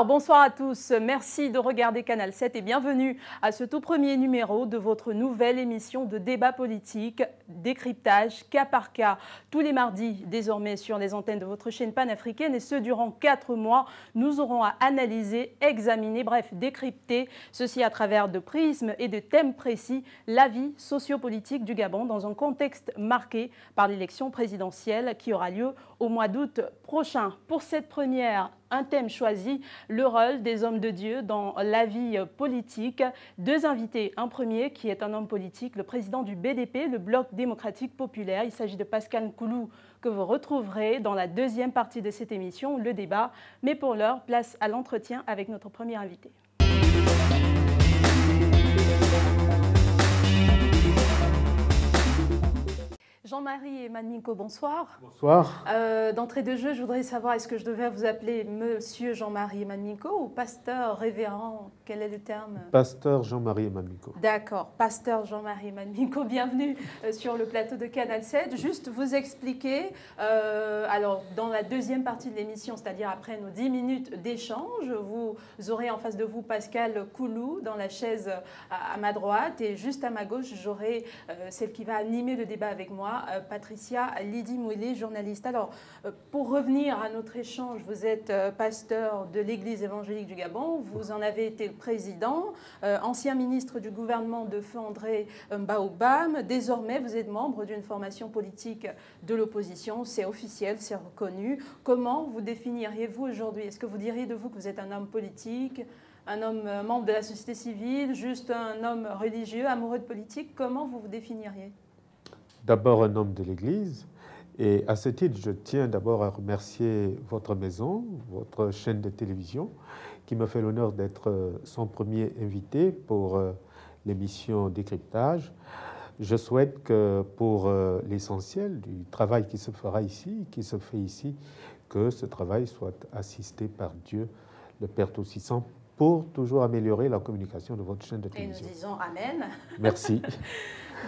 Bonsoir à tous. Merci de regarder Canal 7 et bienvenue à ce tout premier numéro de votre nouvelle émission de débat politique, décryptage, cas par cas, tous les mardis désormais sur les antennes de votre chaîne panafricaine et ce durant 4 mois. Nous aurons à analyser, examiner, bref, décrypter, ceci à travers de prismes et de thèmes précis, la vie sociopolitique du Gabon dans un contexte marqué par l'élection présidentielle qui aura lieu au mois d'août prochain. Pour cette première, un thème choisi, le rôle des hommes de Dieu dans la vie politique. 2 invités, un premier qui est un homme politique, le président du BDP, le Bloc démocratique populaire. Il s'agit de Pascal Nkoulou que vous retrouverez dans la deuxième partie de cette émission, le débat. Mais pour l'heure, place à l'entretien avec notre premier invité. Jean-Marie Emanminko, bonsoir. Bonsoir. D'entrée de jeu, je voudrais savoir, est-ce que je devais vous appeler Monsieur Jean-Marie Emanminko ou Pasteur Révérend? Quel est le terme? Pasteur Jean-Marie Emanminko. D'accord, Pasteur Jean-Marie Emanminko, bienvenue sur le plateau de Canal 7. Juste vous expliquer, alors dans la deuxième partie de l'émission, c'est-à-dire après nos 10 minutes d'échange, vous aurez en face de vous Pascal Nkoulou dans la chaise à ma droite et juste à ma gauche, j'aurai celle qui va animer le débat avec moi, Patricia Lydie Mouillet, journaliste. Alors, pour revenir à notre échange, vous êtes pasteur de l'Église évangélique du Gabon, vous en avez été le président, ancien ministre du gouvernement de feu André Mbaoubam. Désormais, vous êtes membre d'une formation politique de l'opposition, c'est officiel, c'est reconnu. Comment vous définiriez-vous aujourd'hui? Est-ce que vous diriez de vous que vous êtes un homme politique, un homme membre de la société civile, juste un homme religieux, amoureux de politique? Comment vous vous définiriez? D'abord un homme de l'Église, et à ce titre, je tiens d'abord à remercier votre maison, votre chaîne de télévision, qui me fait l'honneur d'être son premier invité pour l'émission Décryptage. Je souhaite que pour l'essentiel du travail qui se fera ici, qui se fait ici, que ce travail soit assisté par Dieu, le Père Tout-Puissant, pour toujours améliorer la communication de votre chaîne de télévision. Et nous disons Amen. Merci.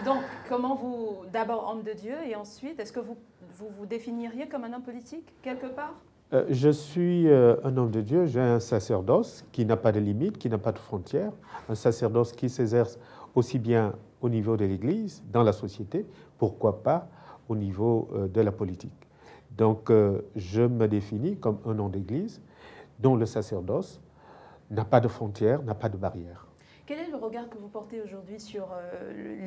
Donc, comment vous, d'abord homme de Dieu, et ensuite, est-ce que vous définiriez comme un homme politique, quelque part? Je suis un homme de Dieu, j'ai un sacerdoce qui n'a pas de limite, qui n'a pas de frontières, un sacerdoce qui s'exerce aussi bien au niveau de l'Église, dans la société, pourquoi pas au niveau de la politique. Donc, je me définis comme un homme d'Église dont le sacerdoce n'a pas de frontières, n'a pas de barrières. Quel est le regard que vous portez aujourd'hui sur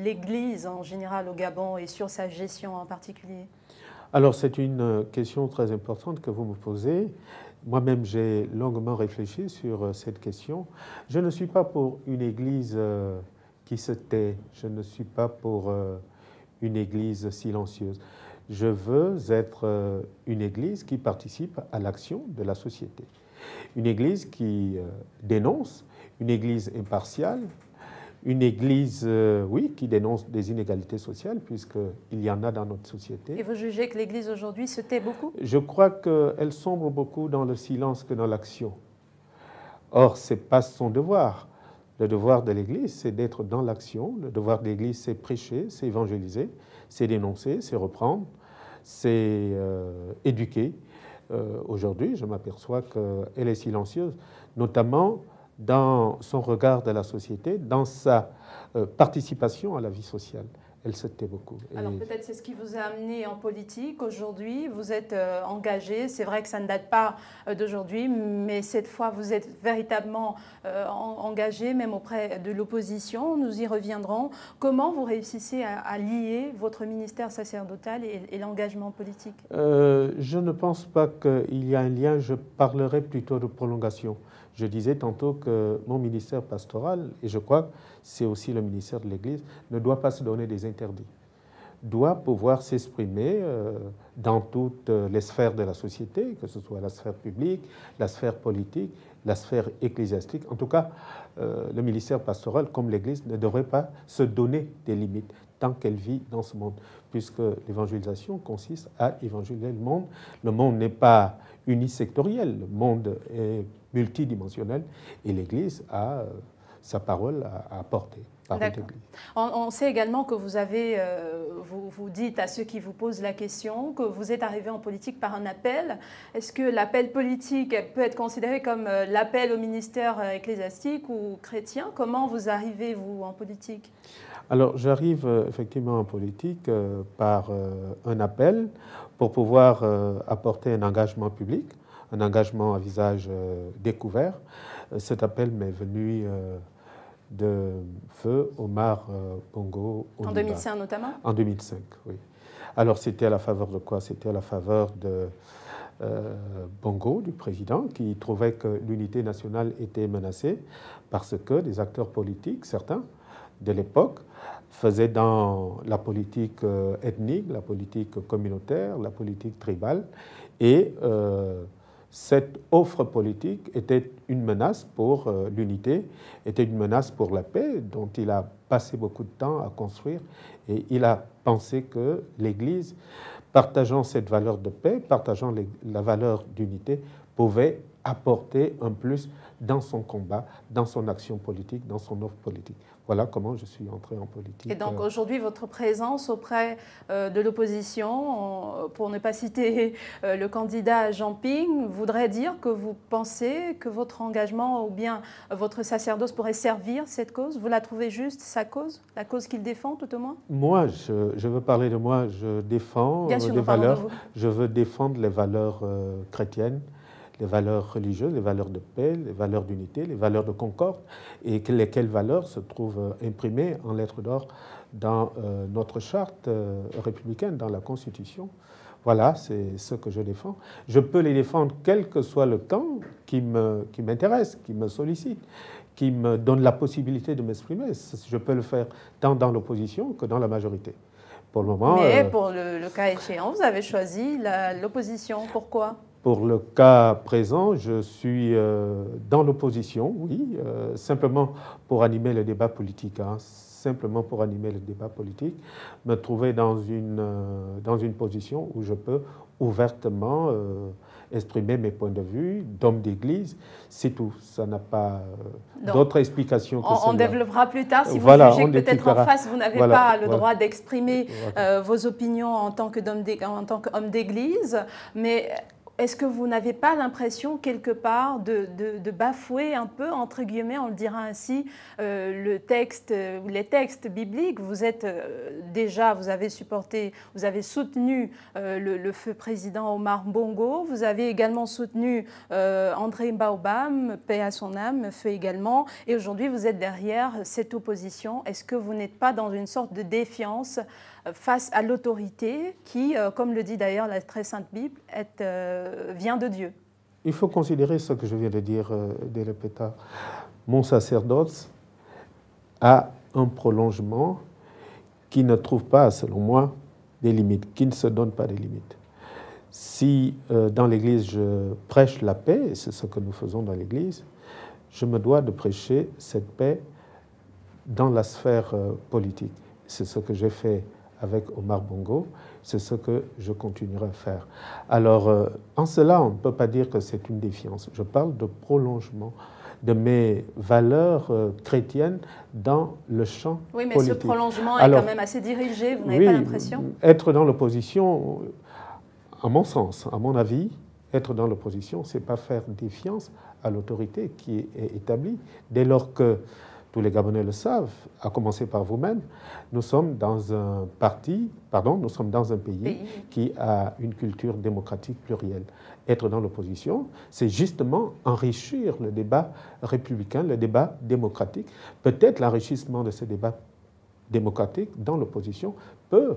l'Église en général au Gabon et sur sa gestion en particulier? Alors, c'est une question très importante que vous me posez. Moi-même, j'ai longuement réfléchi sur cette question. Je ne suis pas pour une Église qui se tait. Je ne suis pas pour une Église silencieuse. Je veux être une Église qui participe à l'action de la société. Une Église qui dénonce, une Église impartiale, une Église, oui, qui dénonce des inégalités sociales, puisqu'il y en a dans notre société. Et vous jugez que l'Église aujourd'hui se tait beaucoup? Je crois qu'elle sombre beaucoup dans le silence que dans l'action. Or, ce n'est pas son devoir. Le devoir de l'Église, c'est d'être dans l'action. Le devoir de l'Église, c'est prêcher, c'est évangéliser, c'est dénoncer, c'est reprendre, c'est éduquer. Aujourd'hui, je m'aperçois qu'elle est silencieuse, notamment dans son regard de la société, dans sa participation à la vie sociale. Elle se tait beaucoup. Alors peut-être c'est ce qui vous a amené en politique aujourd'hui. Vous êtes engagé, c'est vrai que ça ne date pas d'aujourd'hui, mais cette fois vous êtes véritablement engagé, même auprès de l'opposition. Nous y reviendrons. Comment vous réussissez à lier votre ministère sacerdotal et l'engagement politique? Je ne pense pas qu'il y a un lien, je parlerai plutôt de prolongation. Je disais tantôt que mon ministère pastoral, et je crois que c'est aussi le ministère de l'Église, ne doit pas se donner des interdits. doit pouvoir s'exprimer dans toutes les sphères de la société, que ce soit la sphère publique, la sphère politique, la sphère ecclésiastique. En tout cas, le ministère pastoral, comme l'Église, ne devrait pas se donner des limites tant qu'elle vit dans ce monde, puisque l'évangélisation consiste à évangéliser le monde. Le monde n'est pas unisectoriel, le monde est multidimensionnel et l'Église a sa parole à apporter. On sait également que vous avez, vous dites à ceux qui vous posent la question que vous êtes arrivé en politique par un appel. Est-ce que l'appel politique peut être considéré comme l'appel au ministère ecclésiastique ou chrétien? Comment vous arrivez, vous, en politique? Alors, j'arrive effectivement en politique par un appel pour pouvoir apporter un engagement public, un engagement à visage découvert. Cet appel m'est venu de feu Omar Bongo. En 2005 notamment? En 2005, oui. Alors c'était à la faveur de quoi? C'était à la faveur de Bongo, du président, qui trouvait que l'unité nationale était menacée parce que des acteurs politiques, certains de l'époque, faisaient dans la politique ethnique, la politique communautaire, la politique tribale, et cette offre politique était une menace pour l'unité, était une menace pour la paix, dont il a passé beaucoup de temps à construire. Et il a pensé que l'Église, partageant cette valeur de paix, partageant la valeur d'unité, pouvait apporter un plus dans son combat, dans son action politique, dans son offre politique. Voilà comment je suis entré en politique. Et donc aujourd'hui, votre présence auprès de l'opposition, pour ne pas citer le candidat Jean Ping, voudrait dire que vous pensez que votre engagement ou bien votre sacerdoce pourrait servir cette cause? Vous la trouvez juste, sa cause, la cause qu'il défend tout au moins? Moi, je veux parler de moi, je défends des valeurs, je veux défendre les valeurs chrétiennes, les valeurs religieuses, les valeurs de paix, les valeurs d'unité, les valeurs de concorde, et lesquelles valeurs se trouvent imprimées en lettres d'or dans notre charte républicaine, dans la Constitution. Voilà, c'est ce que je défends. Je peux les défendre quel que soit le camp qui m'intéresse, qui me sollicite, qui me donne la possibilité de m'exprimer. Je peux le faire tant dans l'opposition que dans la majorité. Pour le moment... Mais pour le cas échéant, vous avez choisi l'opposition. Pourquoi ? Pour le cas présent, je suis dans l'opposition, oui, simplement pour animer le débat politique, hein, simplement pour animer le débat politique, me trouver dans une position où je peux ouvertement exprimer mes points de vue d'homme d'église, c'est tout. Ça n'a pas d'autre explication que celle-là. On développera plus tard si vous jugez que peut-être en face, vous n'avez pas le droit d'exprimer vos opinions en tant qu'homme d'église, mais... Est-ce que vous n'avez pas l'impression, quelque part, de bafouer un peu, entre guillemets, on le dira ainsi, les textes bibliques? Vous êtes déjà, vous avez soutenu le feu président Omar Bongo, vous avez également soutenu André Baobam, paix à son âme, feu également, et aujourd'hui vous êtes derrière cette opposition. Est-ce que vous n'êtes pas dans une sorte de défiance face à l'autorité qui, comme le dit d'ailleurs la très sainte Bible, vient de Dieu? Il faut considérer ce que je viens de dire dès le pétard. Mon sacerdoce a un prolongement qui ne trouve pas, selon moi, des limites, qui ne se donne pas des limites. Si dans l'Église je prêche la paix, et c'est ce que nous faisons dans l'Église, je me dois de prêcher cette paix dans la sphère politique. C'est ce que j'ai fait avec Omar Bongo, c'est ce que je continuerai à faire. Alors, en cela, on ne peut pas dire que c'est une défiance. Je parle de prolongement de mes valeurs chrétiennes dans le champ politique. Oui, mais ce prolongement est quand même assez dirigé, vous n'avez pas l'impression? Être dans l'opposition, à mon sens, à mon avis, être dans l'opposition, ce n'est pas faire défiance à l'autorité qui est établie. Dès lors que tous les Gabonais le savent, à commencer par vous-même, nous sommes dans un pays qui a une culture démocratique plurielle. Être dans l'opposition, c'est justement enrichir le débat républicain, le débat démocratique. Peut-être l'enrichissement de ce débat démocratique dans l'opposition peut,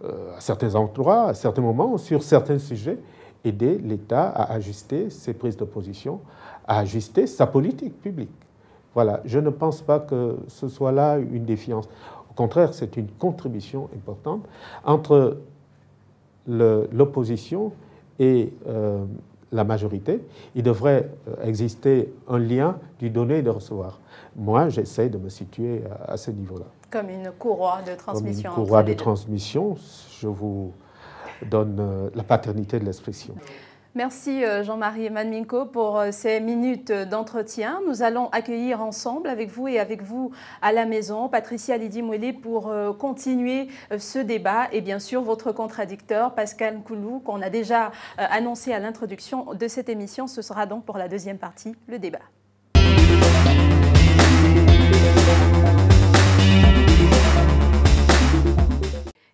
à certains endroits, à certains moments, sur certains sujets, aider l'État à ajuster ses prises de position, à ajuster sa politique publique. Voilà, je ne pense pas que ce soit là une défiance. Au contraire, c'est une contribution importante entre l'opposition et la majorité. Il devrait exister un lien du donner et de recevoir. Moi, j'essaie de me situer à ce niveau-là. Comme une courroie de transmission. Comme une courroie de transmission, je vous donne la paternité de l'expression. Merci Jean-Marie Eman-Minko pour ces minutes d'entretien. Nous allons accueillir ensemble avec vous et avec vous à la maison Patricia Lydie-Mouelé pour continuer ce débat et bien sûr votre contradicteur Pascal Koulou qu'on a déjà annoncé à l'introduction de cette émission. Ce sera donc pour la deuxième partie, le débat.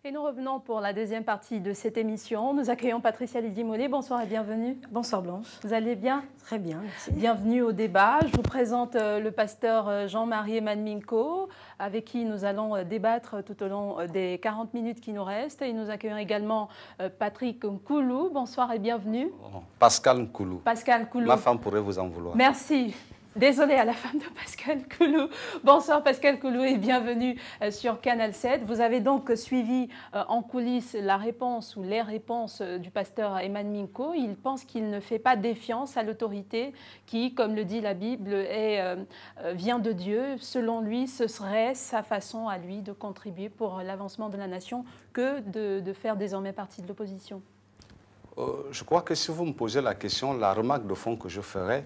Et nous revenons pour la deuxième partie de cette émission. Nous accueillons Patricia Lydie-Mouelé. Bonsoir et bienvenue. Bonsoir Blanche. Vous allez bien? Très bien, merci. Bienvenue au débat. Je vous présente le pasteur Jean-Marie Eman-Minko, avec qui nous allons débattre tout au long des 40 minutes qui nous restent. Et nous accueillons également Patrick Koulou. Bonsoir et bienvenue. Pascal Koulou. Pascal Koulou. Ma femme pourrait vous en vouloir. Merci. Désolée à la femme de Pascal Koulou. Bonsoir Pascal Koulou et bienvenue sur Canal 7. Vous avez donc suivi en coulisses la réponse ou les réponses du pasteur Eman-Minko. Il pense qu'il ne fait pas défiance à l'autorité qui, comme le dit la Bible, vient de Dieu. Selon lui, ce serait sa façon à lui de contribuer pour l'avancement de la nation que de faire désormais partie de l'opposition. Je crois que si vous me posez la question, la remarque de fond que je ferai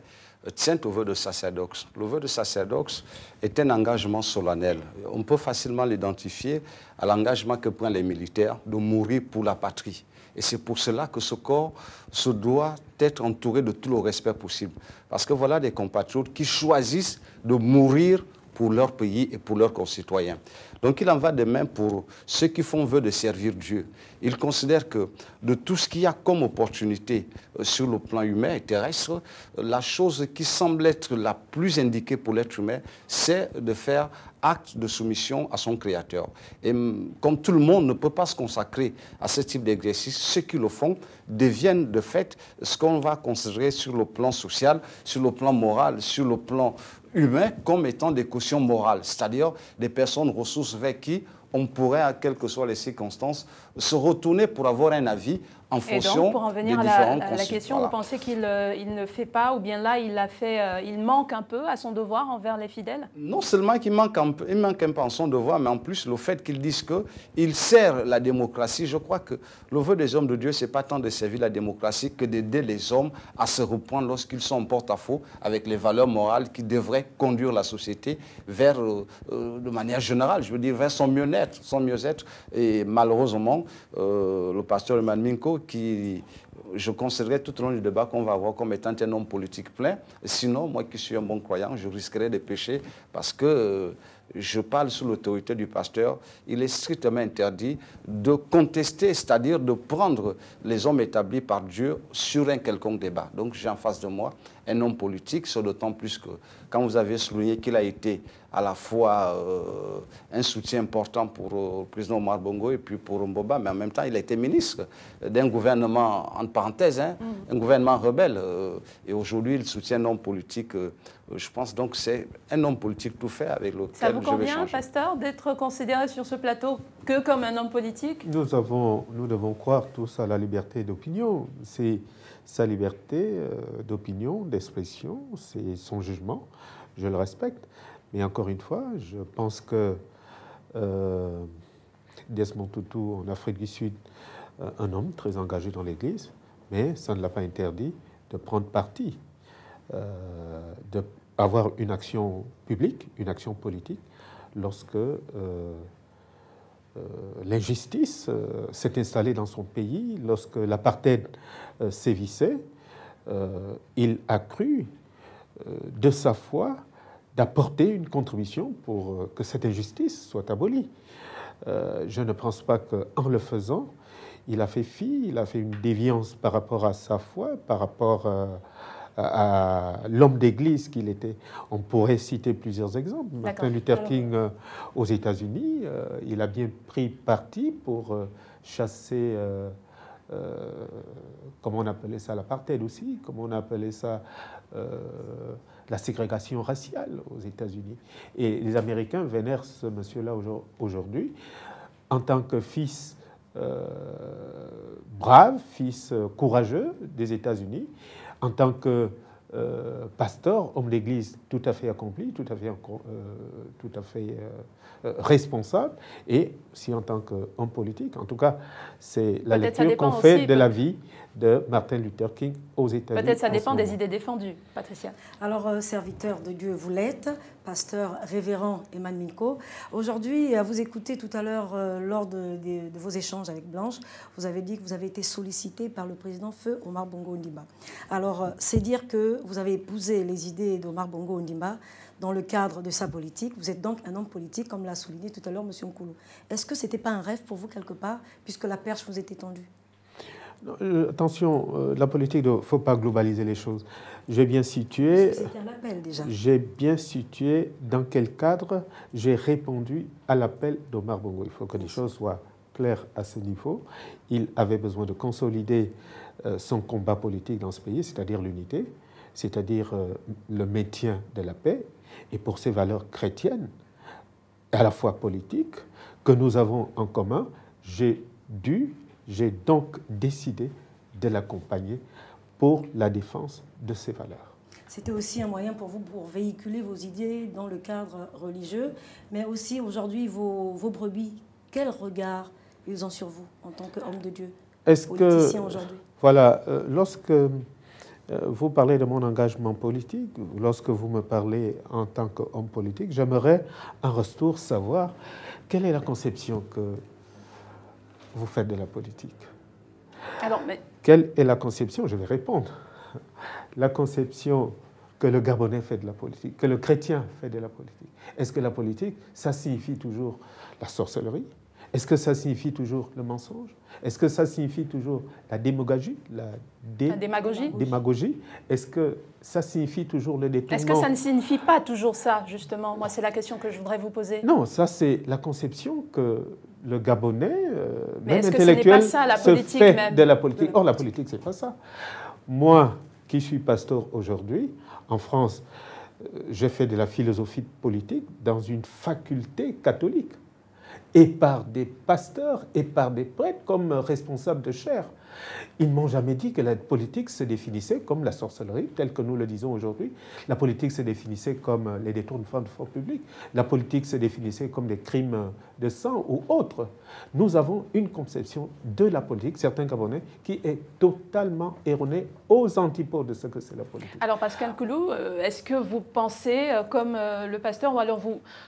tient au vœu de sacerdoce. Le vœu de sacerdoce est un engagement solennel. On peut facilement l'identifier à l'engagement que prennent les militaires de mourir pour la patrie. Et c'est pour cela que ce corps se doit être entouré de tout le respect possible. Parce que voilà des compatriotes qui choisissent de mourir pour leur pays et pour leurs concitoyens. Donc il en va de même pour ceux qui font vœu de servir Dieu. Ils considèrent que de tout ce qu'il y a comme opportunité sur le plan humain et terrestre, la chose qui semble être la plus indiquée pour l'être humain, c'est de faire acte de soumission à son Créateur. Et comme tout le monde ne peut pas se consacrer à ce type d'exercice, ceux qui le font deviennent de fait ce qu'on va considérer sur le plan social, sur le plan moral, sur le plan humains comme étant des cautions morales, c'est-à-dire des personnes ressources vers qui on pourrait, quelles que soient les circonstances, se retourner pour avoir un avis en fonction des différents Et donc, pour en venir à la question, voilà. Vous pensez qu'il ne fait pas, ou bien là, il manque un peu à son devoir envers les fidèles? Non seulement qu'il manque un peu à son devoir, mais en plus, le fait qu'il dise qu'il sert la démocratie, je crois que le vœu des hommes de Dieu, ce n'est pas tant de servir la démocratie que d'aider les hommes à se reprendre lorsqu'ils sont en porte-à-faux avec les valeurs morales qui devraient conduire la société vers, de manière générale, je veux dire, vers son mieux-être. Et malheureusement, le pasteur Eman-Minko, qui je considérerais tout au long du débat qu'on va avoir comme étant un homme politique plein. Sinon, moi qui suis un bon croyant, je risquerais de pécher parce que je parle sous l'autorité du pasteur. Il est strictement interdit de contester, c'est-à-dire de prendre les hommes établis par Dieu sur un quelconque débat. Donc j'ai en face de moi un homme politique, c'est d'autant plus que quand vous avez souligné qu'il a été à la fois un soutien important pour le président Omar Bongo et puis pour Mboba, mais en même temps, il a été ministre d'un gouvernement, entre parenthèses, un gouvernement rebelle. Et aujourd'hui, il soutient un homme politique. Je pense donc que c'est un homme politique tout fait avec lequel je vais changer. Ça vous convient, pasteur, d'être considéré sur ce plateau que comme un homme politique? Nous devons croire tous à la liberté d'opinion. C'est sa liberté d'opinion, d'expression, c'est son jugement. Je le respecte. Mais encore une fois, je pense que Desmond Tutu, en Afrique du Sud, un homme très engagé dans l'Église, mais ça ne l'a pas interdit de prendre parti, d'avoir une action publique, une action politique, lorsque l'injustice s'est installée dans son pays, lorsque l'apartheid sévissait, il a cru de sa foi d'apporter une contribution pour que cette injustice soit abolie. Je ne pense pas qu'en le faisant, il a fait fi, il a fait une déviance par rapport à sa foi, par rapport à l'homme d'église qu'il était. On pourrait citer plusieurs exemples. Martin Luther King aux États-Unis, il a bien pris parti pour chasser, comment on appelait ça, l'apartheid aussi, comment on appelait ça, la ségrégation raciale aux États-Unis. Et les Américains vénèrent ce monsieur-là aujourd'hui en tant que fils brave, fils courageux des États-Unis, en tant que pasteur, homme d'église tout à fait accompli, tout à fait responsable, et aussi en tant qu'homme politique. En tout cas, c'est la lecture qu'on fait de la vie de Martin Luther King aux États-Unis. Peut-être ça dépend des idées défendues, Patricia. Alors, serviteur de Dieu, vous l'êtes, pasteur révérend Eman Minko. Aujourd'hui, à vous écouter tout à l'heure lors de vos échanges avec Blanche, vous avez dit que vous avez été sollicité par le président Feu Omar Bongo Ondimba. Alors, c'est dire que vous avez épousé les idées d'Omar Bongo Ondimba dans le cadre de sa politique. Vous êtes donc un homme politique, comme l'a souligné tout à l'heure M. Nkoulou. Est-ce que ce n'était pas un rêve pour vous quelque part, puisque la perche vous est étendue? Attention, la politique, il ne faut pas globaliser les choses. J'ai bien situé. C'était un appel déjà. J'ai bien situé dans quel cadre j'ai répondu à l'appel d'Omar Bongo. Il faut que les choses soient claires à ce niveau. Il avait besoin de consolider son combat politique dans ce pays, c'est-à-dire l'unité, c'est-à-dire le maintien de la paix, et pour ces valeurs chrétiennes, à la fois politiques, que nous avons en commun, j'ai donc décidé de l'accompagner pour la défense de ces valeurs. C'était aussi un moyen pour vous pour véhiculer vos idées dans le cadre religieux, mais aussi aujourd'hui vos brebis. Quel regard ils ont sur vous en tant qu'homme de Dieu, politicien aujourd'hui? Voilà, lorsque vous parlez de mon engagement politique, lorsque vous me parlez en tant qu'homme politique, j'aimerais en retour savoir quelle est la conception que vous faites de la politique. Alors, quelle est la conception? Je vais répondre. La conception que le Gabonais fait de la politique, que le chrétien fait de la politique. Est-ce que la politique, ça signifie toujours la sorcellerie? Est-ce que ça signifie toujours le mensonge? Est-ce que ça signifie toujours la démagogie? La démagogie? Est-ce que ça signifie toujours le détournement? Est-ce que ça ne signifie pas toujours ça, justement? Moi, c'est la question que je voudrais vous poser. Non, ça c'est la conception que le Gabonais, mais même est-ce intellectuel, que ce n'est pas ça, la politique, se fait même de la politique. Or, la politique, c'est pas ça. Moi, qui suis pasteur aujourd'hui, en France, j'ai fait de la philosophie politique dans une faculté catholique, et par des pasteurs et par des prêtres comme responsables de chaire. Ils ne m'ont jamais dit que la politique se définissait comme la sorcellerie, telle que nous le disons aujourd'hui. La politique se définissait comme les détournements de fonds publics. La politique se définissait comme des crimes de sang ou autres. Nous avons une conception de la politique, certains Gabonais, qui est totalement erronée aux antipodes de ce que c'est la politique. Alors, Pascal Nkoulou, est-ce que vous pensez comme le pasteur, ou alors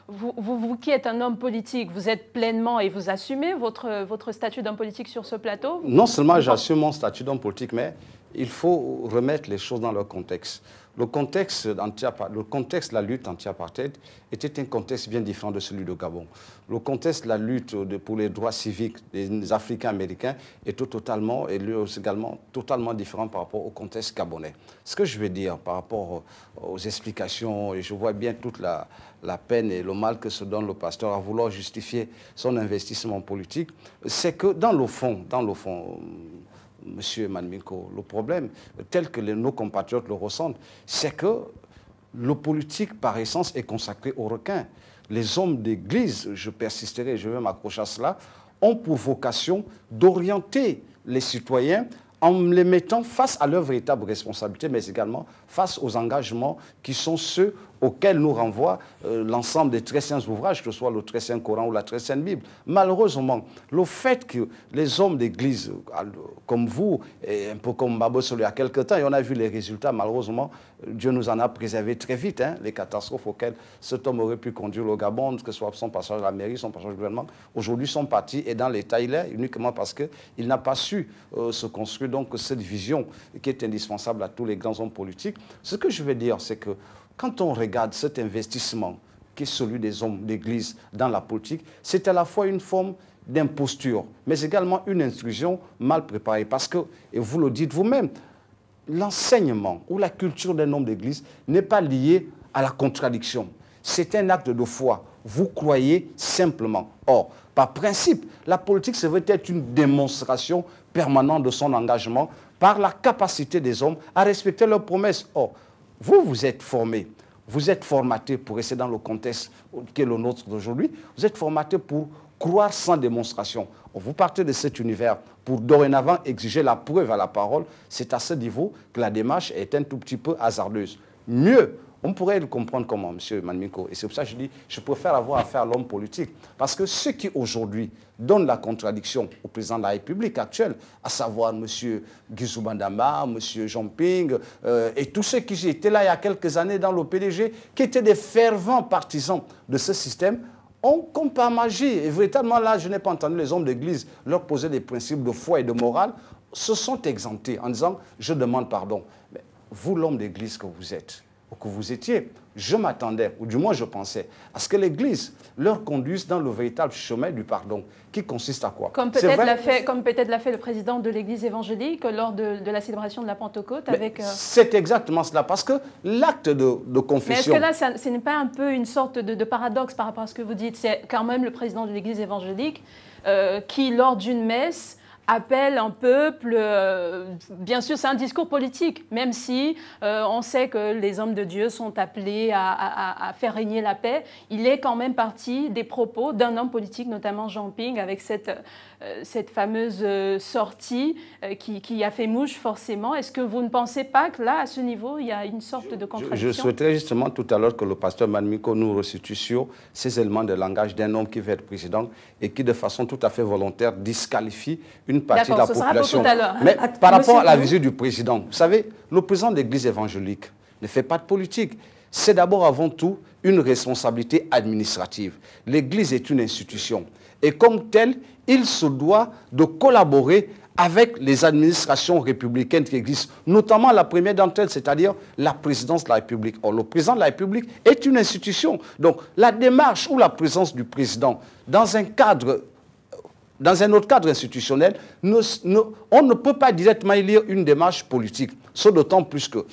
vous qui êtes un homme politique, vous êtes pleinement et vous assumez votre statut d'homme politique sur ce plateau? Non seulement j'assume mon statut d'homme politique, mais il faut remettre les choses dans leur contexte. Le contexte de la lutte anti-apartheid était un contexte bien différent de celui du Gabon. Le contexte de la lutte pour les droits civiques des Africains-Américains était également totalement différent par rapport au contexte gabonais. Ce que je veux dire par rapport aux explications, et je vois bien toute la peine et le mal que se donne le pasteur à vouloir justifier son investissement politique, c'est que dans le fond, Monsieur Eman Minko, le problème, tel que nos compatriotes le ressentent, c'est que le politique, par essence, est consacré aux requins. Les hommes d'église, je persisterai, je vais m'accrocher à cela, ont pour vocation d'orienter les citoyens en les mettant face à leur véritable responsabilité, mais également face aux engagements qui sont ceux auxquels nous renvoie l'ensemble des très saints ouvrages, que ce soit le très saint Coran ou la très sainte Bible. Malheureusement, le fait que les hommes d'église, comme vous, et un peu comme Babo Solo il y a quelque temps, et on a vu les résultats, malheureusement, Dieu nous en a préservé très vite, les catastrophes auxquelles cet homme aurait pu conduire le Gabon, que ce soit son passage à la mairie, son passage au gouvernement, aujourd'hui son parti est dans l'état il est, uniquement parce qu'il n'a pas su se construire donc cette vision qui est indispensable à tous les grands hommes politiques. Ce que je veux dire, c'est que quand on regarde cet investissement qui est celui des hommes d'église dans la politique, c'est à la fois une forme d'imposture, mais également une instruction mal préparée. Parce que, et vous le dites vous-même, l'enseignement ou la culture d'un homme d'église n'est pas liée à la contradiction. C'est un acte de foi. Vous croyez simplement. Or, par principe, la politique, ça veut être une démonstration permanente de son engagement par la capacité des hommes à respecter leurs promesses. Or, vous êtes formé, vous êtes formaté pour rester dans le contexte qui est le nôtre d'aujourd'hui, vous êtes formaté pour croire sans démonstration. Vous partez de cet univers pour dorénavant exiger la preuve à la parole. C'est à ce niveau que la démarche est un tout petit peu hasardeuse. Mieux, on pourrait le comprendre comment, M. Manminko. Et c'est pour ça que je dis, je préfère avoir affaire à l'homme politique. Parce que ceux qui aujourd'hui donnent la contradiction au président de la République actuelle, à savoir M. Guizou Bandama, M. Jean-Ping, et tous ceux qui étaient là il y a quelques années dans le PDG, qui étaient des fervents partisans de ce système, ont, comme par magie, et véritablement là, je n'ai pas entendu les hommes d'église leur poser des principes de foi et de morale, se sont exemptés en disant, je demande pardon. Mais vous, l'homme d'église que vous êtes, ou que vous étiez, je m'attendais, ou du moins je pensais, à ce que l'Église leur conduise dans le véritable chemin du pardon, qui consiste à quoi? Comme peut-être l'a fait le président de l'Église évangélique lors de la célébration de la Pentecôte. C'est exactement cela, parce que l'acte de confession... Mais est-ce que là, ce n'est pas un peu une sorte de paradoxe par rapport à ce que vous dites? C'est quand même le président de l'Église évangélique qui, lors d'une messe, appelle un peuple, bien sûr c'est un discours politique, même si on sait que les hommes de Dieu sont appelés à faire régner la paix, il est quand même parti des propos d'un homme politique, notamment Jean Ping, avec cette fameuse sortie qui a fait mouche forcément. Est-ce que vous ne pensez pas que là, à ce niveau, il y a une sorte de contradiction? Je souhaiterais justement tout à l'heure que le pasteur Manminko nous resitue sur ces éléments de langage d'un homme qui veut être président et qui, de façon tout à fait volontaire, disqualifie une partie de la population. Mais par rapport à la visite du président, vous savez, le président de l'Église évangélique ne fait pas de politique. C'est d'abord avant tout une responsabilité administrative. L'Église est une institution et comme telle, il se doit de collaborer avec les administrations républicaines qui existent, notamment la première d'entre elles, c'est-à-dire la présidence de la République. Or, le président de la République est une institution. Donc, la démarche ou la présence du président dans un cadre, dans un autre cadre institutionnel, on ne peut pas directement y lire une démarche politique. Ce d'autant plus que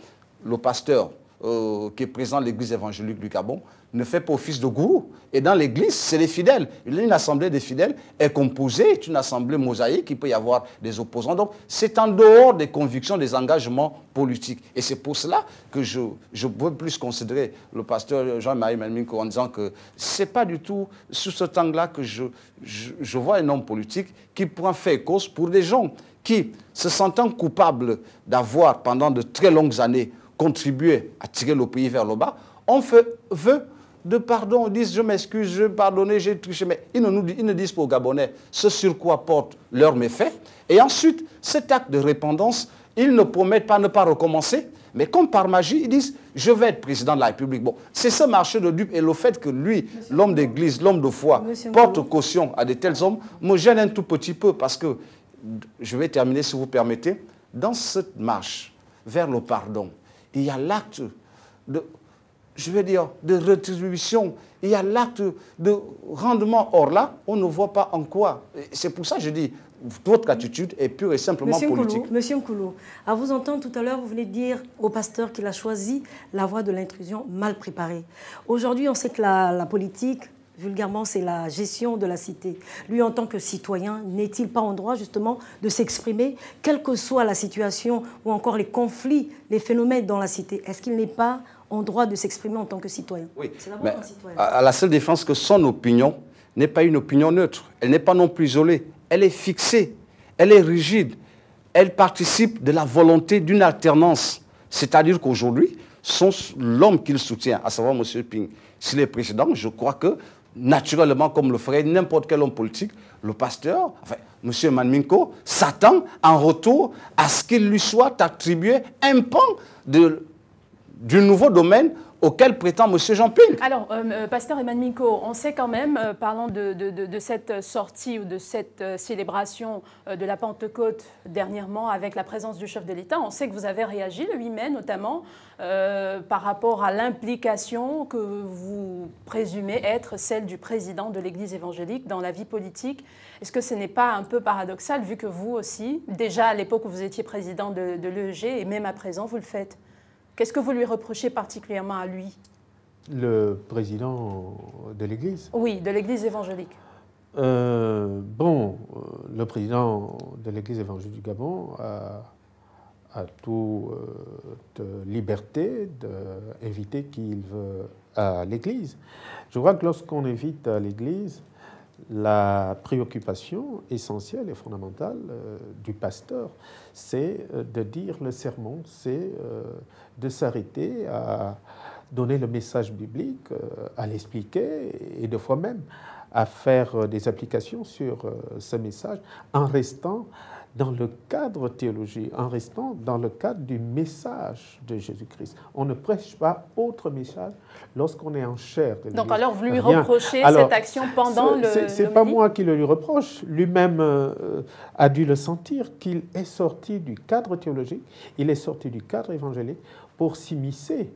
le pasteur qui est président de l'Église évangélique du Gabon ne fait pas office de gourou. Et dans l'Église, c'est les fidèles. Une assemblée des fidèles est composée, est une assemblée mosaïque, il peut y avoir des opposants. Donc, c'est en dehors des convictions, des engagements politiques. Et c'est pour cela que je veux plus considérer le pasteur Jean-Marie Manminko en disant que ce n'est pas du tout sous ce angle-là que je vois un homme politique qui prend fait et cause pour des gens qui, se sentant coupables d'avoir, pendant de très longues années, contribué à tirer le pays vers le bas, on veut de pardon, ils disent je m'excuse, je pardonne, j'ai triché, mais ils ne disent pas aux Gabonais ce sur quoi portent leurs méfaits. Et ensuite, cet acte de répandance, ils ne promettent pas ne pas recommencer, mais comme par magie, ils disent je vais être président de la République. Bon, c'est ce marché de dupes et le fait que lui, l'homme d'église, l'homme de foi, porte caution à de tels hommes, me gêne un tout petit peu parce que, je vais terminer si vous permettez, dans cette marche vers le pardon, il y a l'acte de, je vais dire, de rétribution, il y a l'acte de rendement. Or là, on ne voit pas en quoi. C'est pour ça que je dis, votre attitude est pure et simplement politique. Monsieur Nkoulou, à vous entendre tout à l'heure, vous venez de dire au pasteur qu'il a choisi la voie de l'intrusion mal préparée. Aujourd'hui, on sait que la politique, vulgairement, c'est la gestion de la cité. Lui, en tant que citoyen, n'est-il pas en droit, justement, de s'exprimer, quelle que soit la situation ou encore les conflits, les phénomènes dans la cité? Est-ce qu'il n'est pas en droit de s'exprimer en tant que citoyen? Oui, mais à la seule défense que son opinion n'est pas une opinion neutre. Elle n'est pas non plus isolée. Elle est fixée, elle est rigide. Elle participe de la volonté d'une alternance. C'est-à-dire qu'aujourd'hui, l'homme qu'il soutient, à savoir M. Ping, s'il est président, je crois que naturellement, comme le ferait n'importe quel homme politique, le pasteur, enfin, M. Manminko, s'attend en retour à ce qu'il lui soit attribué un pan du nouveau domaine auquel prétend M. Jean-Ping. Alors, pasteur Manminko, on sait quand même, parlant de cette sortie ou de cette célébration de la Pentecôte dernièrement avec la présence du chef de l'État, on sait que vous avez réagi le 8 mai notamment par rapport à l'implication que vous présumez être celle du président de l'Église évangélique dans la vie politique. Est-ce que ce n'est pas un peu paradoxal vu que vous aussi, déjà à l'époque où vous étiez président de l'EEG et même à présent, vous le faites? Qu'est-ce que vous lui reprochez particulièrement à lui? Le président de l'Église? Oui, de l'Église évangélique. Le président de l'Église évangélique du Gabon a toute liberté d'inviter qui il veut à l'Église. Je crois que lorsqu'on invite à l'Église, la préoccupation essentielle et fondamentale du pasteur, c'est de dire le sermon, c'est de s'arrêter à donner le message biblique, à l'expliquer et de fois même à faire des applications sur ce message en restant dans le cadre théologique, en restant dans le cadre du message de Jésus-Christ. On ne prêche pas autre message lorsqu'on est en chair. Donc alors vous lui reprochez cette action pendant le c'est pas moi qui le lui reproche. Lui-même a dû le sentir qu'il est sorti du cadre théologique, il est sorti du cadre évangélique pour s'immiscer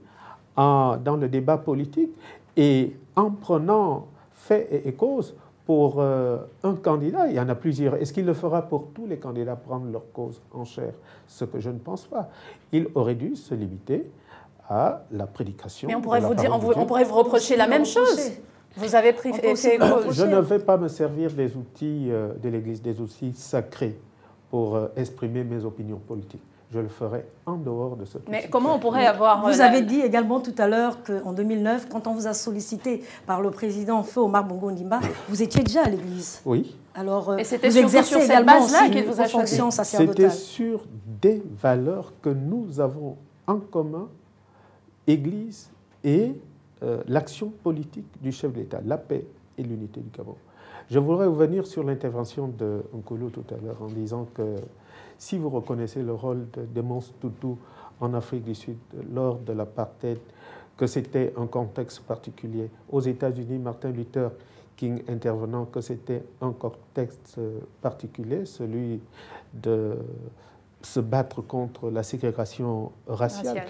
dans le débat politique et en prenant fait et cause pour un candidat, il y en a plusieurs. Est-ce qu'il le fera pour tous les candidats prendre leur cause en chair? Ce que je ne pense pas. Il aurait dû se limiter à la prédication. Mais on pourrait vous reprocher la même chose. Vous avez pris Je ne vais pas me servir des outils de l'Église, des outils sacrés pour exprimer mes opinions politiques. Je le ferai en dehors de ce processus. Mais comment on pourrait avoir... Vous avez dit également tout à l'heure qu'en 2009, quand on vous a sollicité par le président Feu Omar Bongo Ondimba, vous étiez déjà à l'Église. Oui. Alors, et c'était vous exercez sur cette également base-là qu'il vous a choisi. C'était sur des valeurs que nous avons en commun, Église et l'action politique du chef de l'État, la paix et l'unité du Gabon. Je voudrais revenir sur l'intervention de Nkolo tout à l'heure en disant que si vous reconnaissez le rôle de Desmond Tutu en Afrique du Sud lors de l'apartheid, que c'était un contexte particulier, aux États-Unis, Martin Luther King intervenant, que c'était un contexte particulier, celui de se battre contre la ségrégation raciale.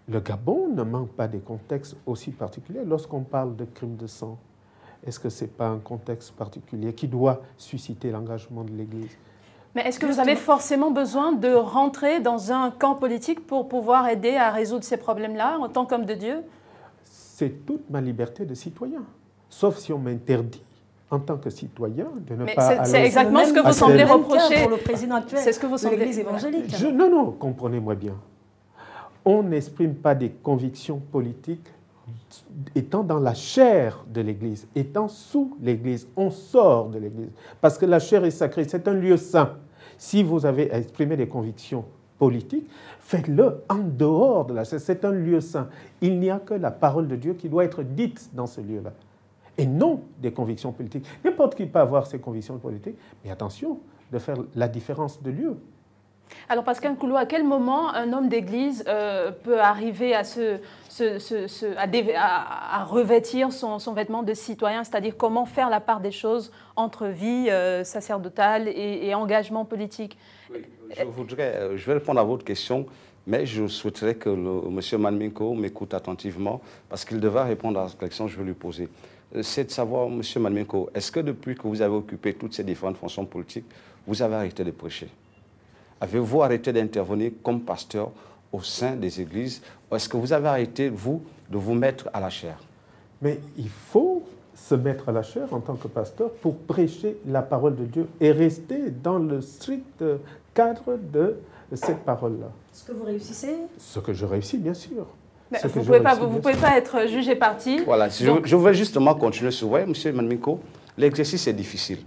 Le Gabon ne manque pas des contextes aussi particuliers. Lorsqu'on parle de crimes de sang, est-ce que ce n'est pas un contexte particulier qui doit susciter l'engagement de l'Église? Mais est-ce que vous avez forcément besoin de rentrer dans un camp politique pour pouvoir aider à résoudre ces problèmes-là en tant qu'homme de Dieu? C'est toute ma liberté de citoyen, sauf si on m'interdit en tant que citoyen de ne mais pas aller... C'est exactement ce que vous semblez reprocher pour le président actuel. C'est ce que vous semblez... l'Église évangélique. Non, comprenez-moi bien. On n'exprime pas des convictions politiques étant dans la chair de l'Église, étant sous l'Église. On sort de l'Église. Parce que la chair est sacrée, c'est un lieu saint. Si vous avez à exprimer des convictions politiques, faites-le en dehors de la chair. C'est un lieu saint. Il n'y a que la parole de Dieu qui doit être dite dans ce lieu-là. Et non des convictions politiques. N'importe qui peut avoir ses convictions politiques, mais attention de faire la différence de lieu. Alors Pascal Nkolo, à quel moment un homme d'église peut arriver à revêtir son vêtement de citoyen, c'est-à-dire comment faire la part des choses entre vie sacerdotale et engagement politique? Oui, je vais répondre à votre question, mais je souhaiterais que M. Manminko m'écoute attentivement parce qu'il devra répondre à la question que je vais lui poser. C'est de savoir, M. Manminko, est-ce que depuis que vous avez occupé toutes ces différentes fonctions politiques, vous avez arrêté de prêcher? Avez-vous arrêté d'intervenir comme pasteur au sein des églises? Est-ce que vous avez arrêté, vous, de vous mettre à la chair? Mais il faut se mettre à la chair en tant que pasteur pour prêcher la parole de Dieu et rester dans le strict cadre de cette parole-là. Est-ce que vous réussissez? Ce que je réussis, bien sûr. Vous ne pouvez pas être jugé parti. Voilà, je veux justement continuer sur... Oui, M. Manminko, l'exercice est difficile.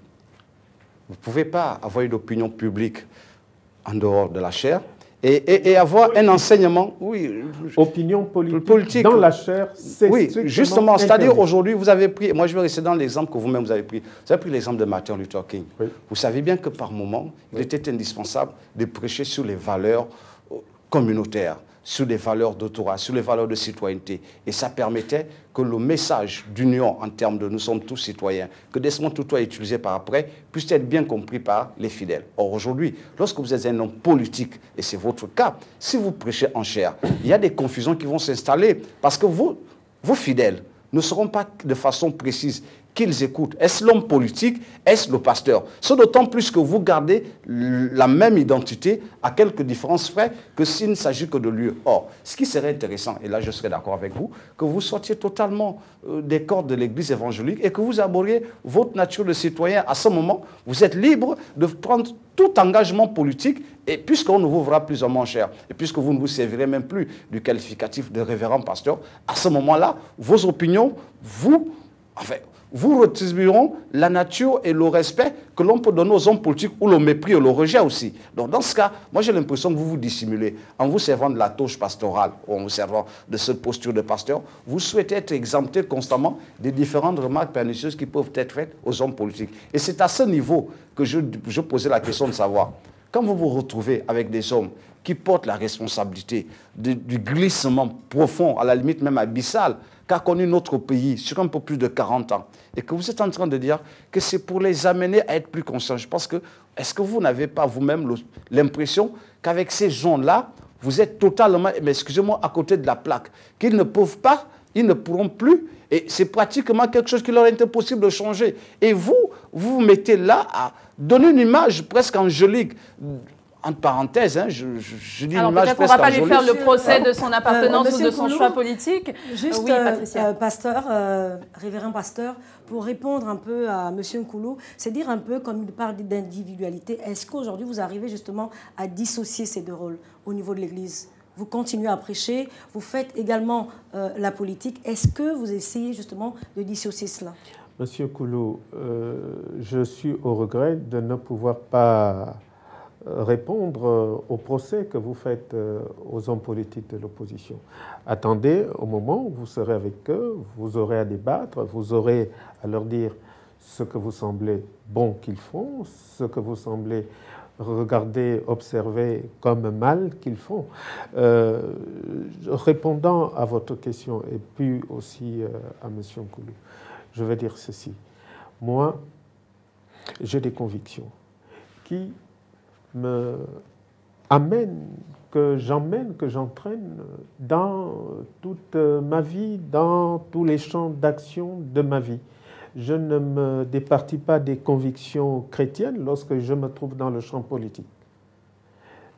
Vous ne pouvez pas avoir une opinion publique en dehors de la chair, et avoir un enseignement, oui, opinion politique dans la chair, c'est oui, justement, c'est-à-dire aujourd'hui, vous avez pris, moi je vais rester dans l'exemple que vous-même vous avez pris l'exemple de Martin Luther King. Oui. Vous savez bien que par moment, il était indispensable de prêcher sur les valeurs communautaires, sur les valeurs d'autorat, sur les valeurs de citoyenneté. Et ça permettait que le message d'union en termes de « nous sommes tous citoyens », que Desmond Tutu a utilisé par après, puisse être bien compris par les fidèles. Or, aujourd'hui, lorsque vous êtes un homme politique, et c'est votre cas, si vous prêchez en chair, il y a des confusions qui vont s'installer, parce que vos fidèles ne sauront pas de façon précise qu'ils écoutent? Est-ce l'homme politique? Est-ce le pasteur? C'est d'autant plus que vous gardez la même identité à quelques différences près que s'il ne s'agit que de lieu. Or, ce qui serait intéressant, et là je serais d'accord avec vous, que vous sortiez totalement des cordes de l'Église évangélique et que vous abordiez votre nature de citoyen. À ce moment, vous êtes libre de prendre tout engagement politique, et puisqu'on ne vous verra plus en moins cher, et puisque vous ne vous servirez même plus du qualificatif de révérend pasteur, à ce moment-là, vos opinions, vous retribueront la nature et le respect que l'on peut donner aux hommes politiques, ou le mépris et le rejet aussi. Donc dans ce cas, moi j'ai l'impression que vous vous dissimulez. En vous servant de la touche pastorale, ou en vous servant de cette posture de pasteur, vous souhaitez être exempté constamment des différentes remarques pernicieuses qui peuvent être faites aux hommes politiques. Et c'est à ce niveau que je posais la question de savoir, quand vous vous retrouvez avec des hommes qui portent la responsabilité du glissement profond, à la limite même abyssal, qu'a connu notre pays sur un peu plus de 40 ans, et que vous êtes en train de dire que c'est pour les amener à être plus conscients. Je pense que, est-ce que vous n'avez pas vous-même l'impression qu'avec ces gens-là, vous êtes totalement, mais excusez-moi, à côté de la plaque, qu'ils ne peuvent pas, ils ne pourront plus, et c'est pratiquement quelque chose qui leur est impossible de changer. Et vous vous mettez là à donner une image presque angélique. Entre parenthèses, hein, je dis alors, une image presque angélique. Alors peut-être qu'on ne va pas lui faire le procès de son appartenance ou de son Koulou, choix politique. Juste, oui, Patricia. pasteur, révérend pasteur, pour répondre un peu à M. Nkoulou, c'est dire un peu, comme il parle d'individualité, est-ce qu'aujourd'hui vous arrivez justement à dissocier ces deux rôles au niveau de l'Église? Vous continuez à prêcher, vous faites également la politique. Est-ce que vous essayez justement de dissocier cela? Monsieur Koulou, je suis au regret de ne pouvoir pas répondre au procès que vous faites aux hommes politiques de l'opposition. Attendez au moment où vous serez avec eux, vous aurez à débattre, vous aurez à leur dire ce que vous semblez bon qu'ils font, ce que vous semblez regarder, observer comme mal qu'ils font. Répondant à votre question, et puis aussi à M. Nkoulou, je vais dire ceci. Moi, j'ai des convictions qui me amènent, que j'entraîne dans toute ma vie, dans tous les champs d'action de ma vie. Je ne me départis pas des convictions chrétiennes lorsque je me trouve dans le champ politique.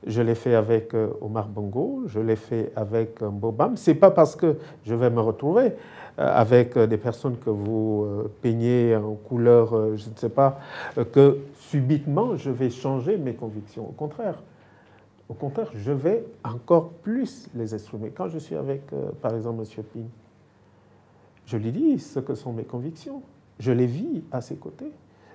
Je l'ai fait avec Omar Bongo, je l'ai fait avec Mbobam. Ce n'est pas parce que je vais me retrouver avec des personnes que vous peignez en couleur, je ne sais pas, que subitement je vais changer mes convictions. Au contraire, je vais encore plus les exprimer. Quand je suis avec, par exemple, M. Ping, je lui dis ce que sont mes convictions. Je les vis à ses côtés.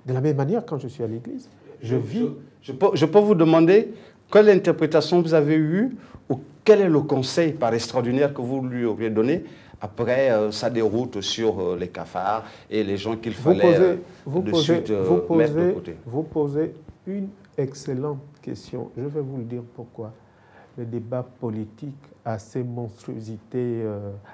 De la même manière, quand je suis à l'église, je vis... Je peux vous demander quelle interprétation vous avez eue ou quel est le conseil par extraordinaire que vous lui auriez donné après sa déroute sur les cafards et les gens qu'il fallait mettre de côté? Vous posez une excellente question. Je vais vous le dire pourquoi. Le débat politique a ces monstruosités,